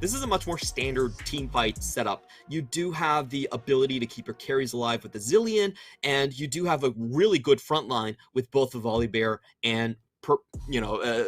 this is a much more standard team fight setup. You do have the ability to keep your carries alive with the Zillion, and you do have a really good front line with both the Volibear and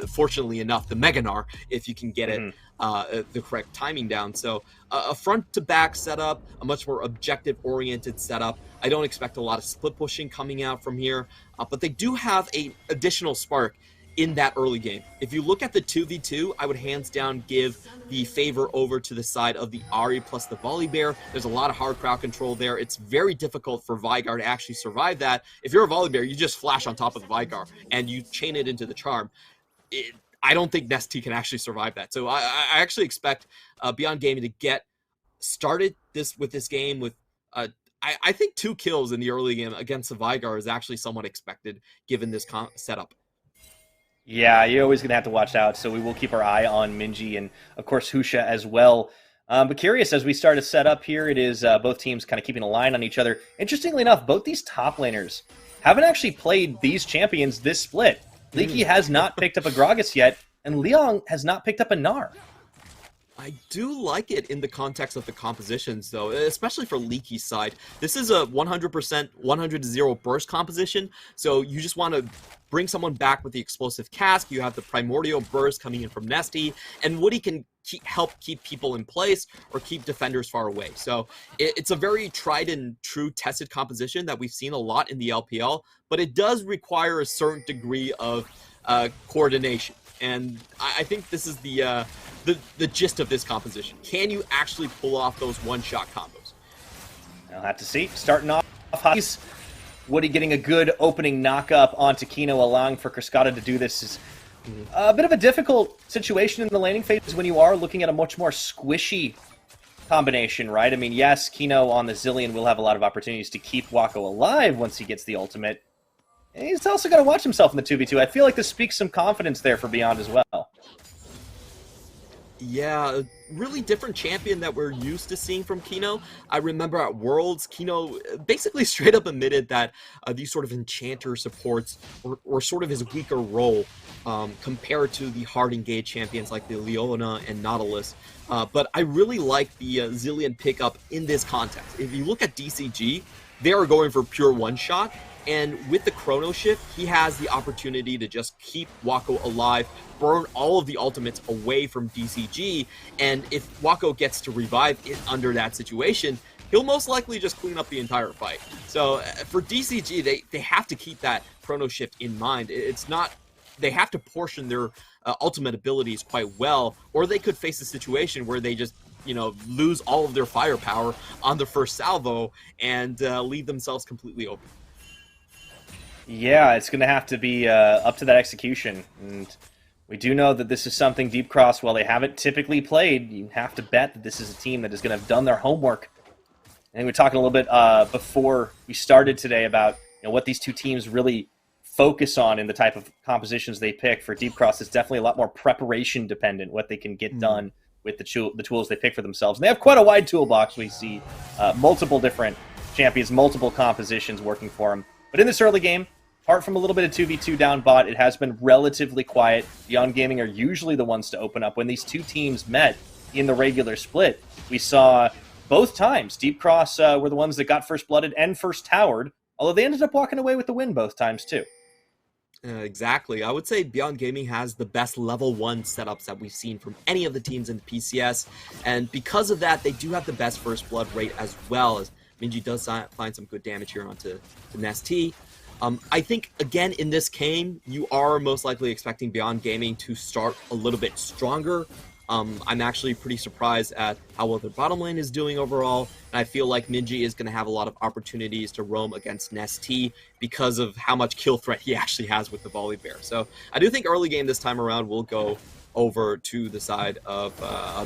fortunately enough, the Meganar, if you can get it the correct timing down. So a front-to-back setup, a much more objective-oriented setup. I don't expect a lot of split pushing coming out from here, but they do have an additional spark in that early game. If you look at the 2v2, I would hands down give the favor over to the side of the Ahri plus the Volibear. There's a lot of hard crowd control there. It's very difficult for Veigar to actually survive that. If you're a Volibear, you just flash on top of the Veigar and you chain it into the charm. I don't think Nesty can actually survive that. So I actually expect Beyond Gaming to get started with this game with I think 2 kills in the early game against the Veigar is actually somewhat expected given this setup. Yeah, you're always going to have to watch out, so we will keep our eye on Minji and, of course, Husha as well. But curious, as we start to set up here, it is both teams kind of keeping a line on each other. Interestingly enough, both these top laners haven't actually played these champions this split. Leaky has not picked up a Gragas yet, and Leon has not picked up a Gnar. I do like it in the context of the compositions, though, especially for Leaky's side. This is a 100%, 100-0 burst composition, so you just want to bring someone back with the explosive cask. You have the primordial burst coming in from Nesty, and Woody can help keep people in place or keep defenders far away. So it's a very tried and true tested composition that we've seen a lot in the LPL, but it does require a certain degree of coordination. And I think this is the gist of this composition. Can you actually pull off those one-shot combos? I'll have to see. Starting off, Woody getting a good opening knock-up onto Kino, allowing for Cascada to do this is a bit of a difficult situation in the laning phase when you are looking at a much more squishy combination, right? I mean, yes, Kino on the Zillion will have a lot of opportunities to keep Wako alive once he gets the ultimate. And he's also got to watch himself in the 2v2. I feel like this speaks some confidence there for Beyond as well. Yeah, a really different champion that we're used to seeing from Kino. I remember at Worlds, Kino basically straight up admitted that these sort of enchanter supports were sort of his weaker role compared to the hard engaged champions like the Leona and Nautilus. But I really like the Zillion pickup in this context. If you look at DCG, they are going for pure one-shot. And with the Chrono Shift, he has the opportunity to just keep Wako alive, burn all of the ultimates away from DCG, and if Wako gets to revive it under that situation, he'll most likely just clean up the entire fight. So for DCG, they have to keep that Chrono Shift in mind. It's not... They have to portion their ultimate abilities quite well, or they could face a situation where they just lose all of their firepower on the first salvo and leave themselves completely open. Yeah, it's going to have to be up to that execution. And we do know that this is something Deep Cross, while they haven't typically played, you have to bet that this is a team that is going to have done their homework. I think we were talking a little bit before we started today about what these two teams really focus on in the type of compositions they pick. For Deep Cross, it's definitely a lot more preparation dependent, what they can get done with the tools they pick for themselves. And they have quite a wide toolbox. We see multiple different champions, multiple compositions working for them. But in this early game, apart from a little bit of 2v2 down bot, it has been relatively quiet. Beyond Gaming are usually the ones to open up. When these two teams met in the regular split, we saw both times Deep Cross were the ones that got first blooded and first towered, although they ended up walking away with the win both times too. Exactly. I would say Beyond Gaming has the best level 1 setups that we've seen from any of the teams in the PCS, and because of that, they do have the best first blood rate as well, as Minji does find some good damage here onto Nesty. I think, again, in this game, you are most likely expecting Beyond Gaming to start a little bit stronger. I'm actually pretty surprised at how well their bottom lane is doing overall, and I feel like Minji is going to have a lot of opportunities to roam against Nesty because of how much kill threat he actually has with the Volibear. So I do think early game this time around will go over to the side of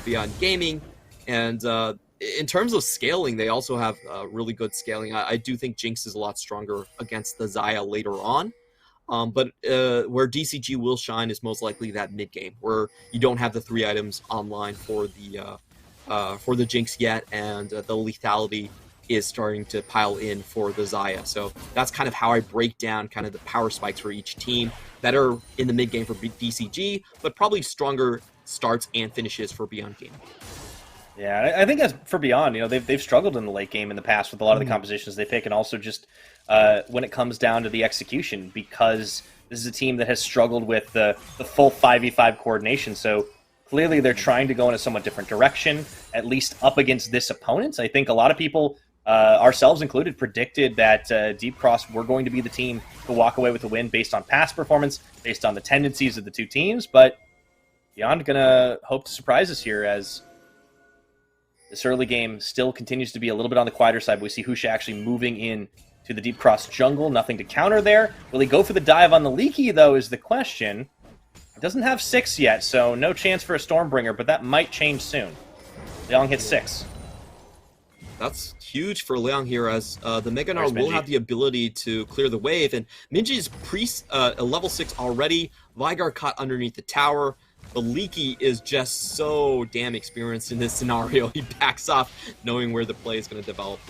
Beyond Gaming, and in terms of scaling, they also have really good scaling. I do think Jinx is a lot stronger against the Xayah later on. But where DCG will shine is most likely that mid game, where you don't have the 3 items online for the Jinx yet, and the lethality is starting to pile in for the Xayah. So that's kind of how I break down kind of the power spikes for each team. Better in the mid game for DCG, but probably stronger starts and finishes for Beyond Gaming. Yeah, I think as for Beyond, they've struggled in the late game in the past with a lot of the compositions they pick, and also just when it comes down to the execution, because this is a team that has struggled with the full 5v5 coordination. So clearly they're trying to go in a somewhat different direction, at least up against this opponent. I think a lot of people, ourselves included, predicted that Deep Cross were going to be the team to walk away with the win based on past performance, based on the tendencies of the two teams, but Beyond gonna hope to surprise us here, as this early game still continues to be a little bit on the quieter side. We see Husha actually moving in to the Deep Cross jungle. Nothing to counter there. Will he go for the dive on the Leaky, though, is the question. He doesn't have 6 yet, so no chance for a Stormbringer, but that might change soon. Leong hits 6. That's huge for Leong here, as the Mega Gnar will have the ability to clear the wave, and Minji's a level 6 already. Vigar caught underneath the tower. The Leaky is just so damn experienced in this scenario. He backs off knowing where the play is going to develop.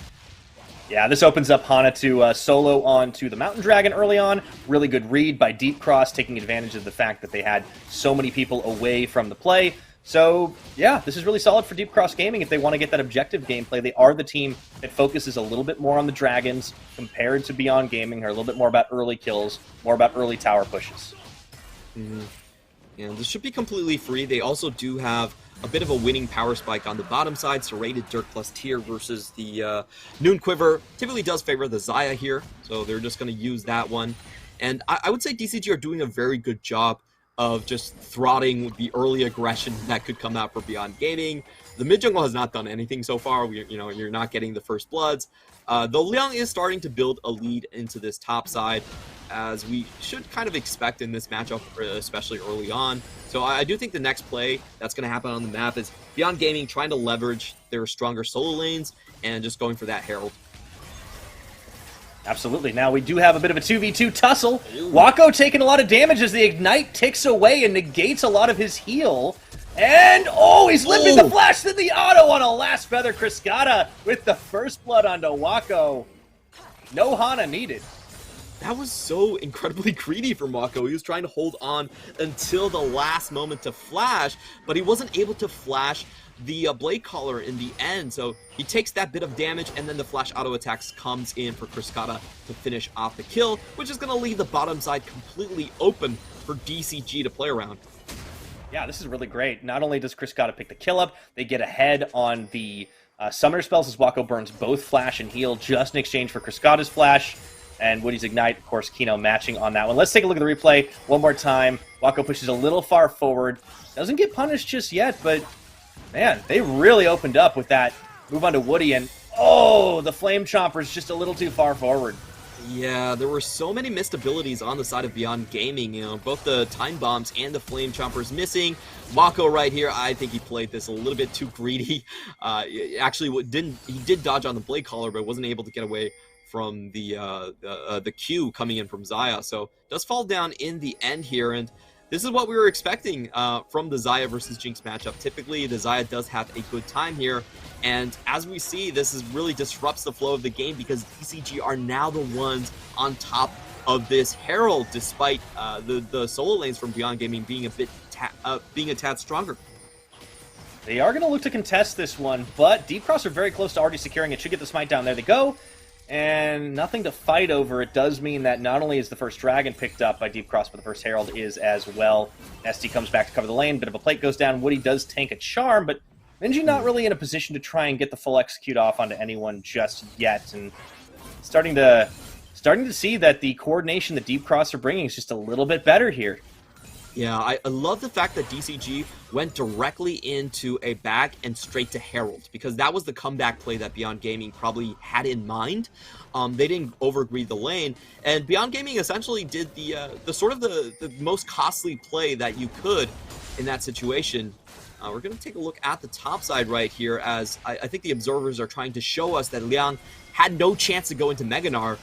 Yeah, this opens up Hana to solo onto the Mountain Dragon early on. Really good read by Deep Cross, taking advantage of the fact that they had so many people away from the play. So, yeah, this is really solid for Deep Cross Gaming if they want to get that objective gameplay. They are the team that focuses a little bit more on the Dragons compared to Beyond Gaming, who are a little bit more about early kills, more about early tower pushes. And this should be completely free. They also do have a bit of a winning power spike on the bottom side. Serrated Dirk plus Tier versus the Noon Quiver typically does favor the Xayah here, so they're just going to use that one. And I would say DCG are doing a very good job of just throttling the early aggression that could come out for Beyond Gaming. The mid jungle has not done anything so far. You're not getting the first bloods. Though Liang is starting to build a lead into this top side, as we should kind of expect in this matchup, especially early on. So I do think the next play that's going to happen on the map is Beyond Gaming trying to leverage their stronger solo lanes and just going for that Herald. Absolutely. Now we do have a bit of a 2v2 tussle. Wako taking a lot of damage as the Ignite ticks away and negates a lot of his heal. And, he's limping the flash, then the auto on a last feather. Kriskata with the first blood onto Wako. No Hana needed. That was so incredibly greedy from Wako. He was trying to hold on until the last moment to flash, but he wasn't able to flash the Blade Caller in the end, so he takes that bit of damage, and then the flash auto attacks comes in for Kriskata to finish off the kill, which is going to leave the bottom side completely open for DCG to play around. Yeah, this is really great. Not only does Kriskata pick the kill up, they get ahead on the summoner spells as Wako burns both flash and heal just in exchange for Kriskata's flash. And Woody's Ignite, of course, Kino matching on that one. Let's take a look at the replay one more time. Wako pushes a little far forward. Doesn't get punished just yet, but, man, they really opened up with that move onto Woody. And, the Flame Chomper's just a little too far forward. Yeah, there were so many missed abilities on the side of Beyond Gaming. Both the Time Bombs and the Flame Chompers missing. Wako right here, I think he played this a little bit too greedy. Actually, he did dodge on the Blade Caller, but wasn't able to get away from the Q coming in from Xayah. So does fall down in the end here, and this is what we were expecting from the Xayah versus Jinx matchup. Typically, the Xayah does have a good time here, and as we see, this really disrupts the flow of the game because DCG are now the ones on top of this Herald, despite the solo lanes from Beyond Gaming being a tad stronger. They are going to look to contest this one, but Deep Cross are very close to already securing it. Should get the smite down. There they go. And nothing to fight over. It does mean that not only is the first Dragon picked up by Deep Cross, but the first Herald is as well. ST comes back to cover the lane. Bit of a plate goes down. Woody does tank a Charm, but Minji not really in a position to try and get the full execute off onto anyone just yet. And starting to see that the coordination that Deep Cross are bringing is just a little bit better here. Yeah, I love the fact that DCG went directly into a back and straight to Herald, because that was the comeback play that Beyond Gaming probably had in mind. They didn't overgreed the lane, and Beyond Gaming essentially did the most costly play that you could in that situation. We're going to take a look at the top side right here, as I think the observers are trying to show us that Liang had no chance to go into Mega Gnar.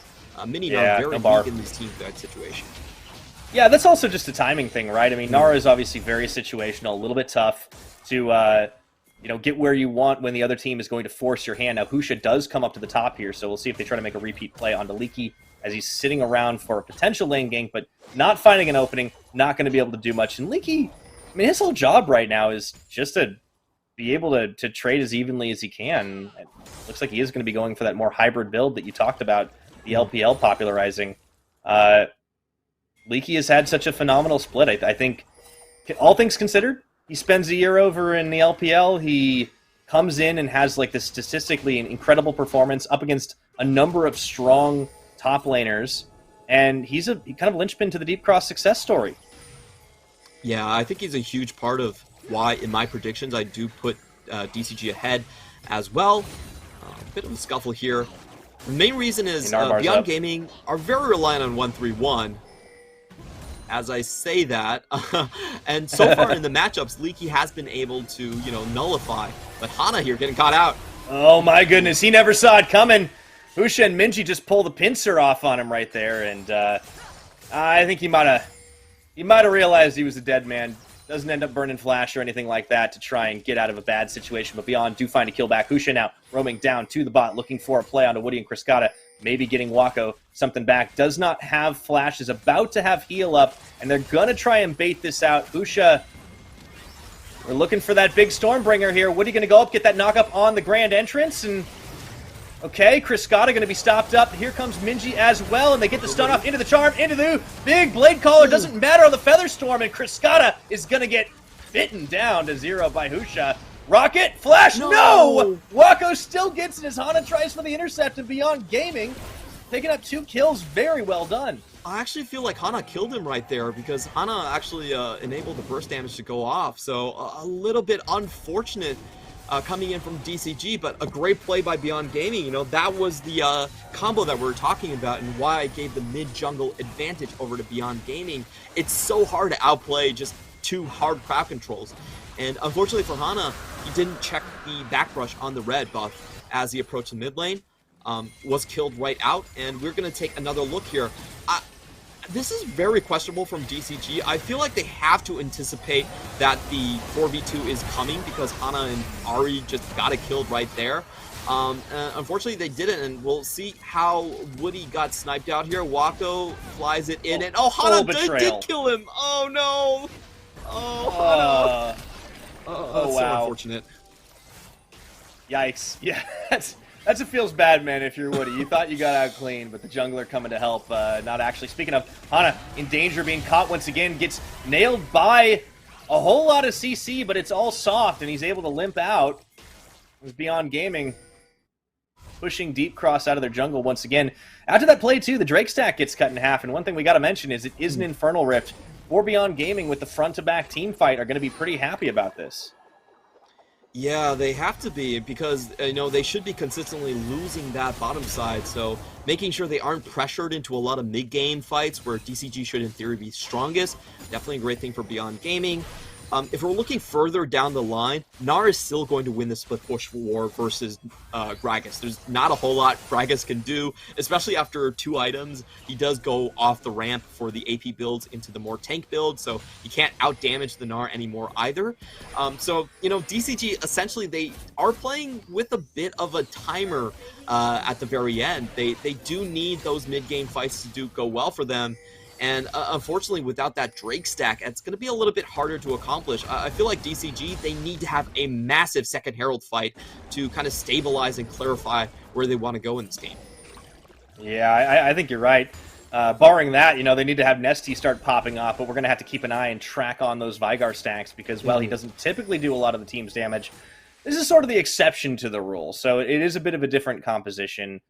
Mini Gnar very weak in this team fight situation. Yeah, that's also just a timing thing, right? I mean, Nara is obviously very situational, a little bit tough to, get where you want when the other team is going to force your hand. Now, Husha does come up to the top here, so we'll see if they try to make a repeat play onto Leaky as he's sitting around for a potential lane gank, but not finding an opening, not going to be able to do much. And Leaky, I mean, his whole job right now is just to be able to trade as evenly as he can. It looks like he is going to be going for that more hybrid build that you talked about, the LPL popularizing. Leaky has had such a phenomenal split. I think, all things considered, he spends a year over in the LPL. He comes in and has like this statistically incredible performance up against a number of strong top laners, and he's a kind of linchpin to the Deep Cross success story. Yeah, I think he's a huge part of why, in my predictions, I do put DCG ahead as well. A bit of a scuffle here. The main reason is Beyond Gaming are very reliant on 1-3-1. As I say that, and so far in the matchups, Leaky has been able to, nullify. But Hana here getting caught out. Oh my goodness, he never saw it coming. Husha and Minji just pull the pincer off on him right there, and I think he might have realized he was a dead man. Doesn't end up burning flash or anything like that to try and get out of a bad situation, but Beyond do find a kill back. Husha now roaming down to the bot, looking for a play onto Woody and Kriskata, maybe getting Wako something back. Does not have flash, is about to have heal up, and they're going to try and bait this out. Husha, we're looking for that big Stormbringer here. Woody going to go up, get that knock up on the grand entrance, and okay, Kriskata going to be stopped up. Here comes Minji as well, and they get the stun off into the charm, into the big blade caller. Doesn't matter on the Feather Storm, and Kriskata is going to get bitten down to 0 by Husha. Rocket, flash, no! Wako still gets it as Hana tries for the intercept, and Beyond Gaming picking up 2 kills. Very well done. I actually feel like Hana killed him right there because Hana actually enabled the burst damage to go off. So a little bit unfortunate coming in from DCG, but a great play by Beyond Gaming. That was the combo that we were talking about and why I gave the mid-jungle advantage over to Beyond Gaming. It's so hard to outplay just 2 hard crowd controls. And unfortunately for Hana, he didn't check the backrush on the red buff as he approached the mid lane. Was killed right out, and we're going to take another look here. This is very questionable from DCG. I feel like they have to anticipate that the 4v2 is coming because Hana and Ari just got it killed right there. Unfortunately, they didn't, and we'll see how Woody got sniped out here. Wako flies it in, and Hana did kill him. Oh no! Oh, Hana. Wow. So unfortunate. Yikes. Yeah, that's a feels bad, man, if you're Woody. You thought you got out clean, but the jungler coming to help, not actually. Speaking of, Hana in danger of being caught once again, gets nailed by a whole lot of CC, but it's all soft, and he's able to limp out. It was Beyond Gaming pushing Deep Cross out of their jungle once again. After that play, too, the Drake stack gets cut in half, and one thing we got to mention is it is an Infernal Rift. For Beyond Gaming with the front-to-back team fight are going to be pretty happy about this. Yeah, they have to be because, they should be consistently losing that bottom side. So making sure they aren't pressured into a lot of mid-game fights where DCG should, in theory, be strongest. Definitely a great thing for Beyond Gaming. If we're looking further down the line, Gnar is still going to win the split push war versus Gragas. There's not a whole lot Gragas can do, especially after 2 items. He does go off the ramp for the AP builds into the more tank build, so he can't out-damage the Gnar anymore either. So, DCG, essentially, they are playing with a bit of a timer at the very end. They do need those mid-game fights to go well for them. And unfortunately, without that Drake stack, it's going to be a little bit harder to accomplish. I feel like DCG, they need to have a massive second Herald fight to kind of stabilize and clarify where they want to go in this game. Yeah, I think you're right. Barring that, they need to have Nesty start popping off, but we're going to have to keep an eye and track on those Vigar stacks because, well, he doesn't typically do a lot of the team's damage. This is sort of the exception to the rule, so it is a bit of a different composition.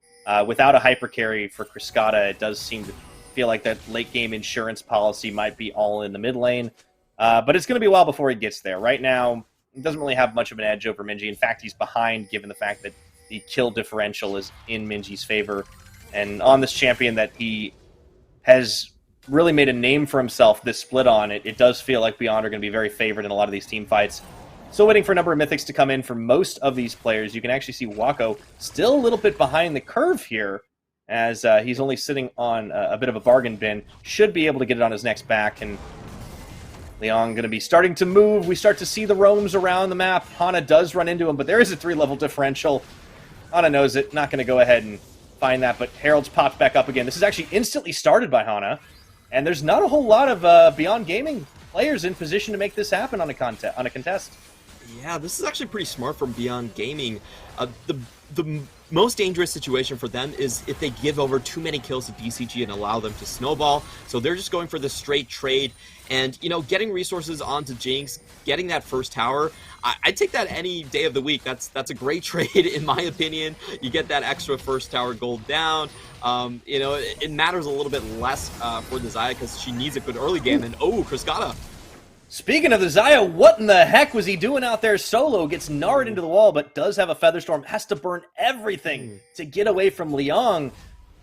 Without a hyper carry for Kriskata, it does seem to feel like that late game insurance policy might be all in the mid lane, but it's going to be a while before he gets there. Right now, he doesn't really have much of an edge over Minji. In fact, he's behind given the fact that the kill differential is in Minji's favor. And on this champion that he has really made a name for himself this split on, it does feel like Beyond are going to be very favored in a lot of these team fights. Still waiting for a number of mythics to come in for most of these players. You can actually see Wako still a little bit behind the curve here, as he's only sitting on a bit of a bargain bin. Should be able to get it on his next back, and Leon going to be starting to move. We start to see the roams around the map. Hana does run into him, but there is a 3-level differential. Hana knows it, not going to go ahead and find that, but Herald's popped back up again. This is actually instantly started by Hana, and there's not a whole lot of Beyond Gaming players in position to make this happen on a contest. Yeah, this is actually pretty smart from Beyond Gaming. The most dangerous situation for them is if they give over too many kills to DCG and allow them to snowball. So they're just going for the straight trade. And, you know, getting resources onto Jinx, getting that first tower, I'd take that any day of the week. That's a great trade, in my opinion. You get that extra first tower gold down. You know, it matters a little bit less for the Xayah because she needs a good early game. And, oh, Kriskata. Speaking of the Xayah, what in the heck was he doing out there solo? Gets gnarred into the wall, but does have a Featherstorm. Has to burn everything to get away from Liang.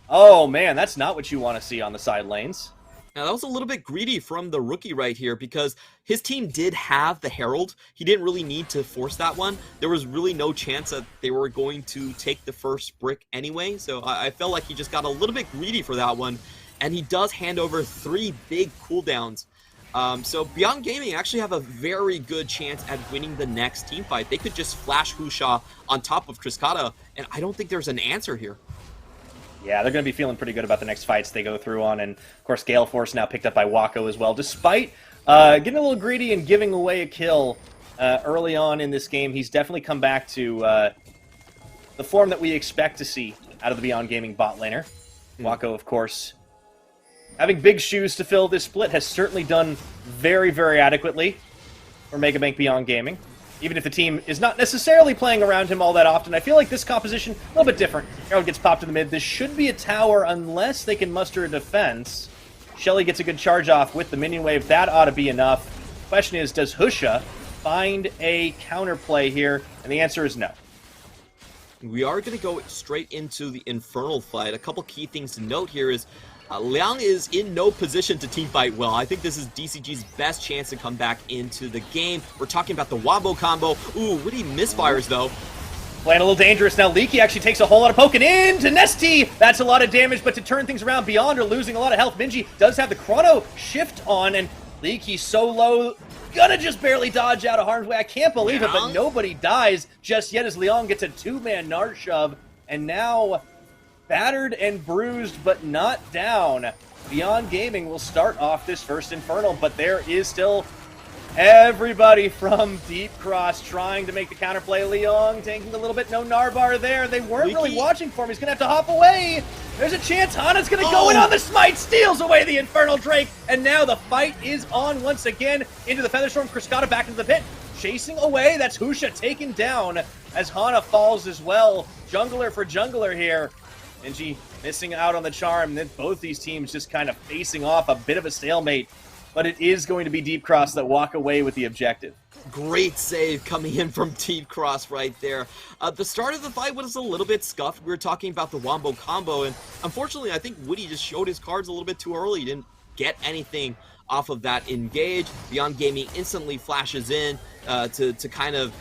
Oh, man, that's not what you want to see on the side lanes. Now, that was a little bit greedy from the rookie right here because his team did have the Herald. He didn't really need to force that one. There was really no chance that they were going to take the first brick anyway, so I felt like he just got a little bit greedy for that one, and he does hand over 3 big cooldowns. So Beyond Gaming actually have a very good chance at winning the next team fight. They could just flash Husha on top of Kriskata, and I don't think there's an answer here. Yeah, they're going to be feeling pretty good about the next fights they go through on, and of course Gale Force now picked up by Wako as well. Despite getting a little greedy and giving away a kill early on in this game, he's definitely come back to the form that we expect to see out of the Beyond Gaming bot laner. Wako, of course, having big shoes to fill. This split has certainly done very, very adequately for Megabank Beyond Gaming. Even if the team is not necessarily playing around him all that often, I feel like this composition, a little bit different. Herald gets popped in the mid. This should be a tower unless they can muster a defense. Shelly gets a good charge off with the minion wave. That ought to be enough. Question is, does Husha find a counterplay here? And the answer is no. We are going to go straight into the Infernal fight. A couple key things to note here is Liang is in no position to teamfight well. I think this is DCG's best chance to come back into the game. We're talking about the Wombo combo. Ooh, witty misfires though. Playing a little dangerous now. Leaky actually takes a whole lot of poking into Nesty. That's a lot of damage, but to turn things around, Beyond are losing a lot of health. Minji does have the chrono shift on, and Leaky so low, gonna just barely dodge out of harm's way. I can't believe it, but nobody dies just yet as Leon gets a 2-man Nart shove, and now battered and bruised, but not down. Beyond Gaming will start off this first Infernal, but there is still everybody from Deep Cross trying to make the counterplay. Leong tanking a little bit. No Narbar there. They weren't really watching for him. He's going to have to hop away. There's a chance. Hana's going to go in on the smite. Steals away the Infernal Drake. And now the fight is on once again into the Featherstorm. Kriskata back into the pit. Chasing away. That's Husha taken down as Hana falls as well. Jungler for jungler here. Minji missing out on the charm. Then both these teams just kind of facing off, a bit of a stalemate. But it is going to be Deep Cross that walk away with the objective. Great save coming in from Deep Cross right there. The start of the fight was a little bit scuffed. We were talking about the Wombo combo, and unfortunately, I think Woody just showed his cards a little bit too early. He didn't get anything off of that engage. Beyond Gaming instantly flashes in to kind of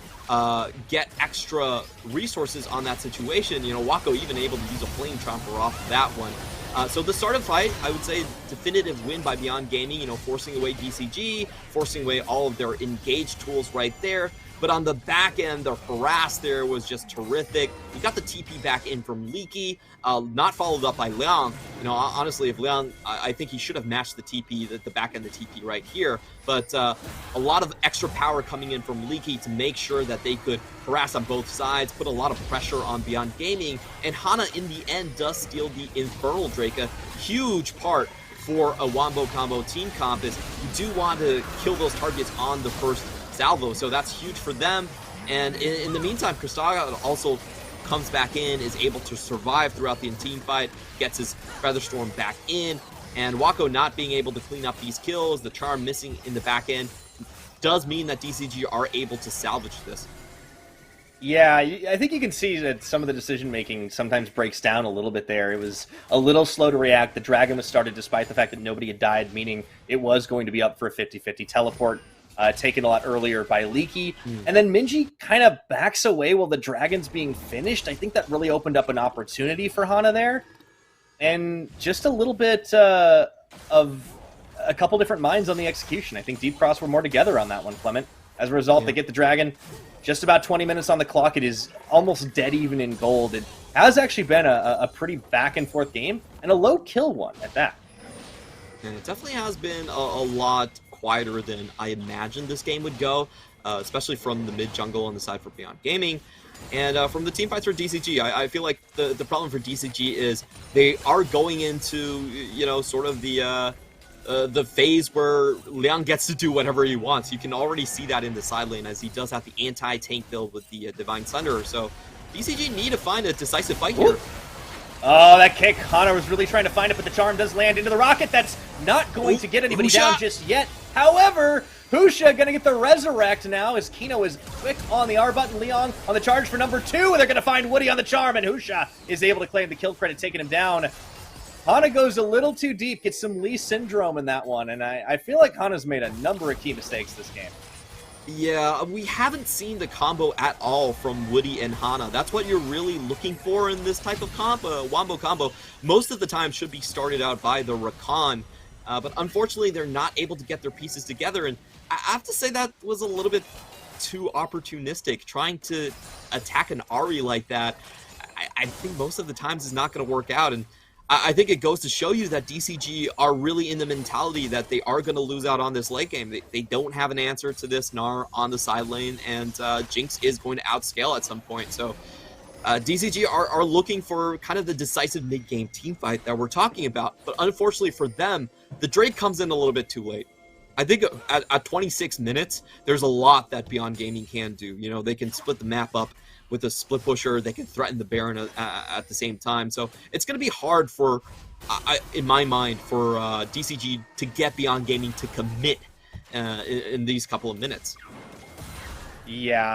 get extra resources on that situation. You know, Wako even able to use a Flame Tromper off of that one. So the start of the fight, I would say definitive win by Beyond Gaming, you know, forcing away DCG, forcing away all of their engage tools right there. But on the back end, the harass there was just terrific. You got the TP back in from Leaky, not followed up by Liang. You know, honestly, if Liang, I think he should have matched the TP, the back end, the TP right here. But a lot of extra power coming in from Leaky to make sure that they could harass on both sides, put a lot of pressure on Beyond Gaming. And Hana, in the end, does steal the Infernal Drake, a huge part for a Wombo combo team comp is you do want to kill those targets on the first salvo, so that's huge for them. And in the meantime, Kristaga also comes back in, is able to survive throughout the team fight, gets his Featherstorm back in, and Wako not being able to clean up these kills, the charm missing in the back end, does mean that DCG are able to salvage this. Yeah, I think you can see that some of the decision-making sometimes breaks down a little bit there. It was a little slow to react. The Dragon was started despite the fact that nobody had died, meaning it was going to be up for a 50-50 teleport. Taken a lot earlier by Leaky. And then Minji kind of backs away while the Dragon's being finished. I think that really opened up an opportunity for Hana there. And just a little bit of a couple different minds on the execution. I think Deep Cross were more together on that one, Clement. As a result, they get the Dragon. Just about 20 minutes on the clock. It is almost dead even in gold. It has actually been a pretty back-and-forth game, and a low-kill one at that. And it definitely has been a lot quieter than I imagined this game would go, especially from the mid jungle on the side for Beyond Gaming. And from the team fights for DCG, I feel like the problem for DCG is they are going into, you know, sort of the phase where Leon gets to do whatever he wants. You can already see that in the side lane as he does have the anti-tank build with the Divine Thunder. So DCG need to find a decisive fight here. Oh, that kick. Hana was really trying to find it, but the charm does land into the rocket. That's not going to get anybody down just yet. However, Husha going to get the resurrect now as Kino is quick on the R button. Leon on the charge for number 2. They're going to find Woody on the charm, and Husha is able to claim the kill credit, taking him down. Hana goes a little too deep, gets some Lee syndrome in that one, and I feel like Hana's made a number of key mistakes this game. Yeah, we haven't seen the combo at all from Woody and Hana. That's what you're really looking for in this type of combo. Wombo combo most of the time should be started out by the Rakan, but unfortunately they're not able to get their pieces together, and I have to say that was a little bit too opportunistic. Trying to attack an Ahri like that, I think most of the times is not going to work out, and I think it goes to show you that DCG are really in the mentality that they are going to lose out on this late game. They don't have an answer to this Gnar on the side lane, and Jinx is going to outscale at some point. So DCG are looking for kind of the decisive mid-game team fight that we're talking about. But unfortunately for them, the Drake comes in a little bit too late. I think at 26 minutes, there's a lot that Beyond Gaming can do. You know, they can split the map up with a split pusher. They can threaten the Baron at the same time. So it's going to be hard for, in my mind, for DCG to get Beyond Gaming to commit in these couple of minutes. Yeah,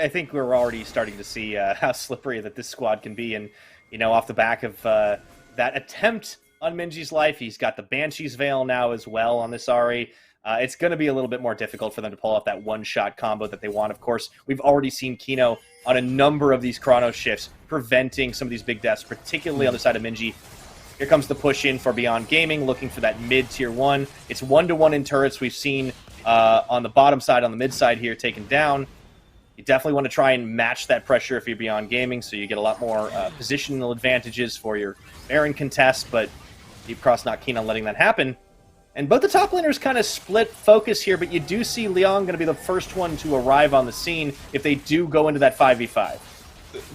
I think we're already starting to see how slippery that this squad can be. And, you know, off the back of that attempt on Minji's life, he's got the Banshee's Veil now as well on this Ahri. It's going to be a little bit more difficult for them to pull off that one-shot combo that they want. Of course, we've already seen Kino on a number of these Chrono shifts, preventing some of these big deaths, particularly on the side of Minji. Here comes the push in for Beyond Gaming, looking for that mid-tier 1. It's 1-to-1 in turrets. We've seen on the bottom side, on the mid side here, taken down. You definitely want to try and match that pressure if you're Beyond Gaming, so you get a lot more positional advantages for your Baron contest, but Deep Cross not keen on letting that happen. And both the top laners kind of split focus here, but you do see Leon going to be the first one to arrive on the scene if they do go into that 5v5.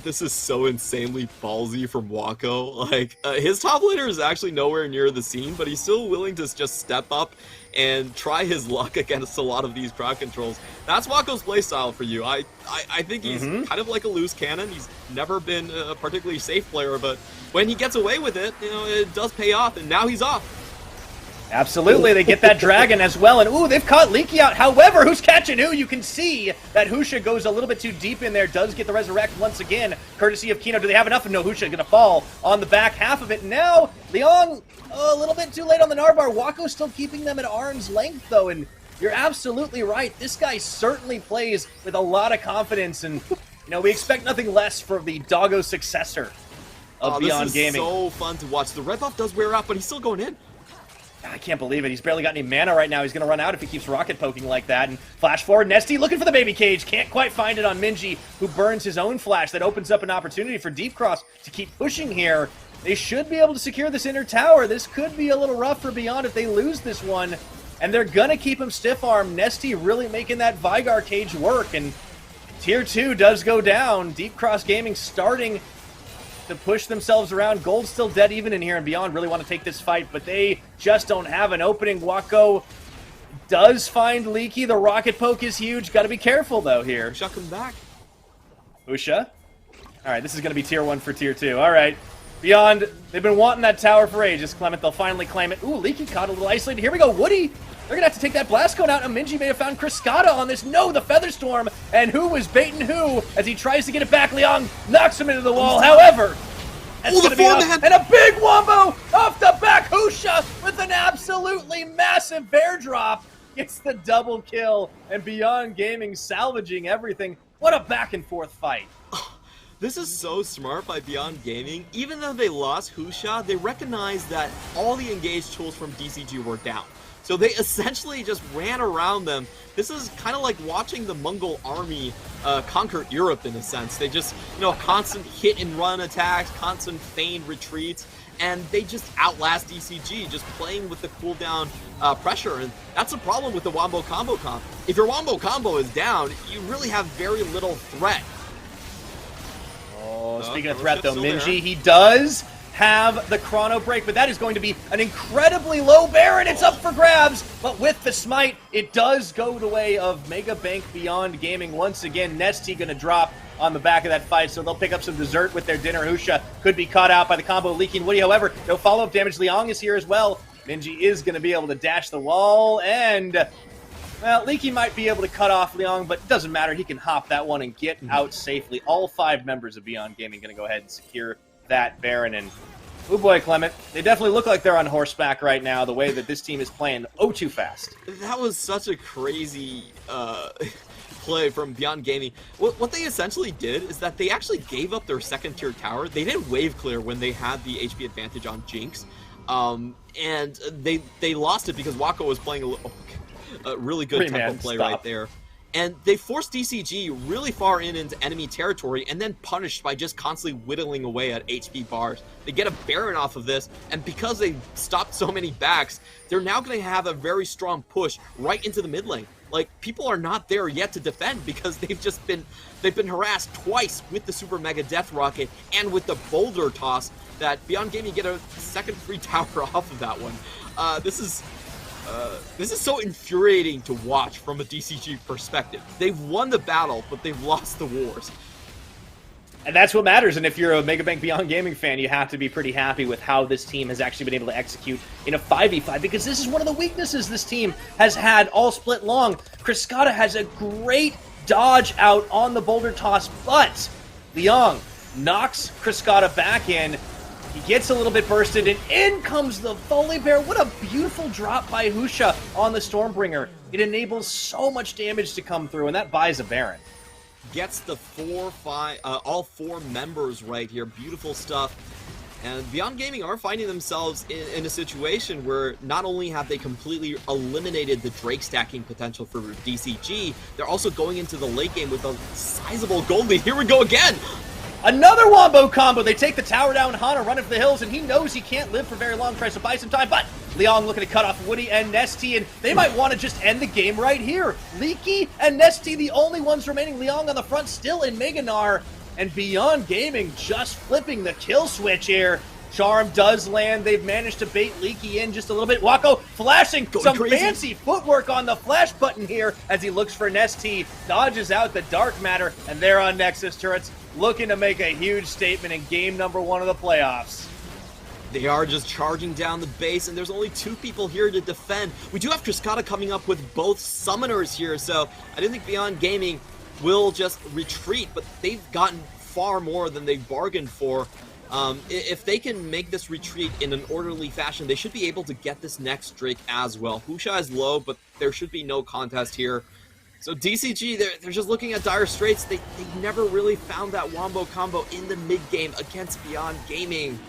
This is so insanely ballsy from Wako. Like, his top laner is actually nowhere near the scene, but he's still willing to just step up and try his luck against a lot of these crowd controls. That's Wako's playstyle for you. I think he's kind of like a loose cannon. He's never been a particularly safe player, but when he gets away with it, you know, it does pay off, and now he's off. Absolutely, they get that dragon as well, and ooh, they've caught Leaky out. However, who's catching who? You can see that Husha goes a little bit too deep in there, does get the resurrect once again, courtesy of Kino. Do they have enough? No, Husha going to fall on the back half of it. Now, Leon, a little bit too late on the Narbar. Wako's still keeping them at arm's length, though, and you're absolutely right. This guy certainly plays with a lot of confidence, and you know, we expect nothing less from the Doggo successor of Beyond Gaming. This is so fun to watch. The red buff does wear out, but he's still going in. I can't believe it. He's barely got any mana right now. He's going to run out if he keeps rocket poking like that. And flash forward, Nesty looking for the baby cage. Can't quite find it on Minji, who burns his own flash. That opens up an opportunity for Deep Cross to keep pushing here. They should be able to secure this inner tower. This could be a little rough for Beyond if they lose this one. And they're going to keep him stiff-armed. Nesty really making that Vigar cage work. And Tier 2 does go down. Deep Cross Gaming starting to push themselves around. Gold's still dead even in here, and Beyond really want to take this fight, but they just don't have an opening. Wako does find Leaky. The rocket poke is huge. Got to be careful, though, here. Usha, come back. Usha? All right, this is going to be Tier 1 for Tier 2. All right. Beyond, they've been wanting that tower for ages, Clement. They'll finally claim it. Ooh, Leaky caught a little isolated. Here we go. Woody. They're going to have to take that blast cone out, and Minji may have found Kriskata on this. No, the Featherstorm, and who was baiting who as he tries to get it back. Leon knocks him into the wall. However, that's going to be enough. And a big wombo off the back. Husha with an absolutely massive bear drop gets the double kill, and Beyond Gaming salvaging everything. What a back and forth fight. This is so smart by Beyond Gaming. Even though they lost Husha, they recognized that all the engaged tools from DCG were down. So they essentially just ran around them. This is kind of like watching the Mongol army conquer Europe in a sense. They just, constant hit and run attacks, constant feigned retreats, and they just outlast DCG, just playing with the cooldown pressure. And that's a problem with the Wombo Combo comp. If your Wombo Combo is down, you really have very little threat. Oh, speaking of threat, though, Minji, he does have the chrono break, but that is going to be an incredibly low Baron. It's up for grabs, but with the smite, it does go the way of Mega Bank Beyond Gaming. Once again, Nesty going to drop on the back of that fight, so they'll pick up some dessert with their dinner. Husha could be caught out by the combo leaking Woody. However, no follow-up damage. Liang is here as well. Minji is going to be able to dash the wall, and well, Leaky might be able to cut off Liang, but it doesn't matter. He can hop that one and get out safely. All 5 members of Beyond Gaming going to go ahead and secure that Baron. And oh boy, Clement, they definitely look like they're on horseback right now, the way that this team is playing too fast. That was such a crazy play from Beyond Gaming. What they essentially did is that they actually gave up their second tier tower. They didn't wave clear when they had the HP advantage on Jinx. And they lost it because Wako was playing a really good tempo play right there. And they forced DCG really far into enemy territory and then punished by just constantly whittling away at HP bars. They get a Baron off of this, and because they stopped so many backs, they're now going to have a very strong push right into the mid lane. Like, people are not there yet to defend because they've been harassed twice with the Super Mega Death Rocket and with the Boulder Toss that Beyond Gaming get a second free tower off of that one. This is so infuriating to watch from a DCG perspective. They've won the battle, but they've lost the wars. And that's what matters, and if you're a Mega Bank Beyond Gaming fan, you have to be pretty happy with how this team has actually been able to execute in a 5v5, because this is one of the weaknesses this team has had all split long. Kriskata has a great dodge out on the Boulder Toss, but Liang knocks Kriskata back in. He gets a little bit bursted, and in comes the Volley Bear. What a beautiful drop by Husha on the Stormbringer. It enables so much damage to come through, and that buys a Baron. Gets the all 4 members right here. Beautiful stuff. And Beyond Gaming are finding themselves in a situation where not only have they completely eliminated the Drake stacking potential for DCG, they're also going into the late game with a sizable gold lead. Here we go again! Another Wombo combo. They take the tower down, Hana running for the hills, and he knows he can't live for very long, tries to buy some time, but Liang looking to cut off Woody and Nesty, and they might want to just end the game right here. Leaky and Nesty, the only ones remaining. Liang on the front, still in Meganar, and Beyond Gaming just flipping the kill switch here. Charm does land. They've managed to bait Leaky in just a little bit. Wako flashing some crazy fancy footwork on the flash button here as he looks for Nesty, dodges out the Dark Matter, and they're on Nexus turrets, looking to make a huge statement in game number 1 of the playoffs. They are just charging down the base, and there's only 2 people here to defend. We do have Kriskata coming up with both summoners here, so I didn't think Beyond Gaming will just retreat, but they've gotten far more than they bargained for. If they can make this retreat in an orderly fashion, they should be able to get this next Drake as well. Husha is low, but there should be no contest here. So DCG, they're just looking at dire straits. They never really found that Wombo combo in the mid-game against Beyond Gaming.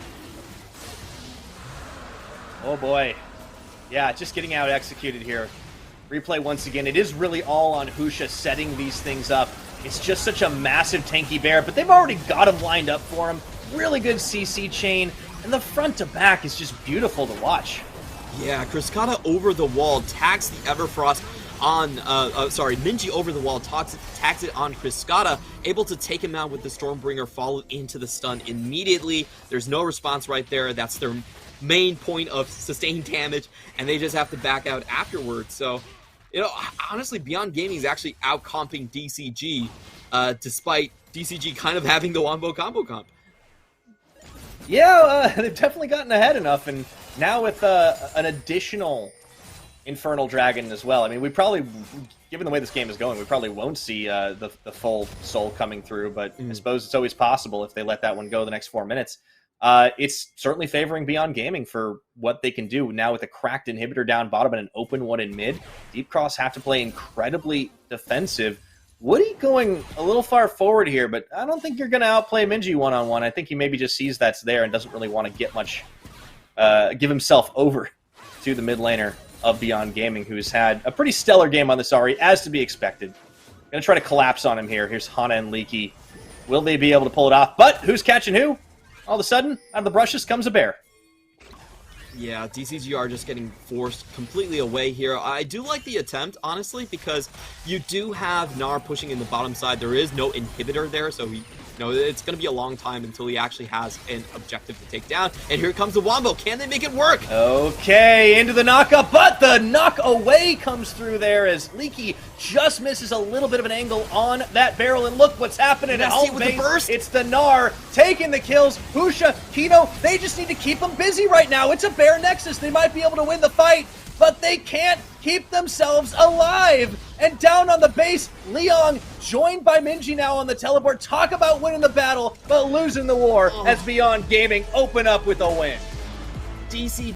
Oh boy. Yeah, just getting out executed here. Replay once again. It is really all on Husha setting these things up. It's just such a massive tanky bear, but they've already got him lined up for him. Really good CC chain, and the front to back is just beautiful to watch. Yeah, Kriskata over the wall tags the Everfrost on, Minji over the wall tags it on Kriskata, able to take him out with the Stormbringer followed into the stun immediately. There's no response right there. That's their main point of sustained damage, and they just have to back out afterwards. So, honestly, Beyond Gaming is actually out-comping DCG, despite DCG kind of having the Wombo combo comp. Yeah, they've definitely gotten ahead enough, and now with an additional Infernal Dragon as well. I mean, we probably, given the way this game is going, we probably won't see the full soul coming through, but I suppose it's always possible if they let that one go the next 4 minutes. It's certainly favoring Beyond Gaming for what they can do now with a cracked inhibitor down bottom and an open one in mid. Deep Cross have to play incredibly defensive. Woody going a little far forward here, but I don't think you're going to outplay Minji one-on-one. I think he maybe just sees that's there and doesn't really want to get much, give himself over to the mid laner. of Beyond Gaming, who's had a pretty stellar game on this Ari, as to be expected. Gonna try to collapse on him here. Here's Hana and Leaky. Will they be able to pull it off? But who's catching who? All of a sudden, out of the brushes comes a bear. Yeah, DCGR just getting forced completely away here. I do like the attempt, honestly, because you do have Gnar pushing in the bottom side. There is no inhibitor there, so it's going to be a long time until he actually has an objective to take down. And here comes the Wombo. Can they make it work? Okay, into the knockup, but the knock away comes through there as Leaky just misses a little bit of an angle on that barrel. And look what's happening at home base. Burst. It's the Gnar taking the kills. Husha, Kino, they just need to keep them busy right now. It's a bear nexus. They might be able to win the fight, but they can't keep themselves alive. And down on the base, Leong, joined by Minji now on the teleport. Talk about winning the battle, but losing the war as Beyond Gaming open up with a win. DC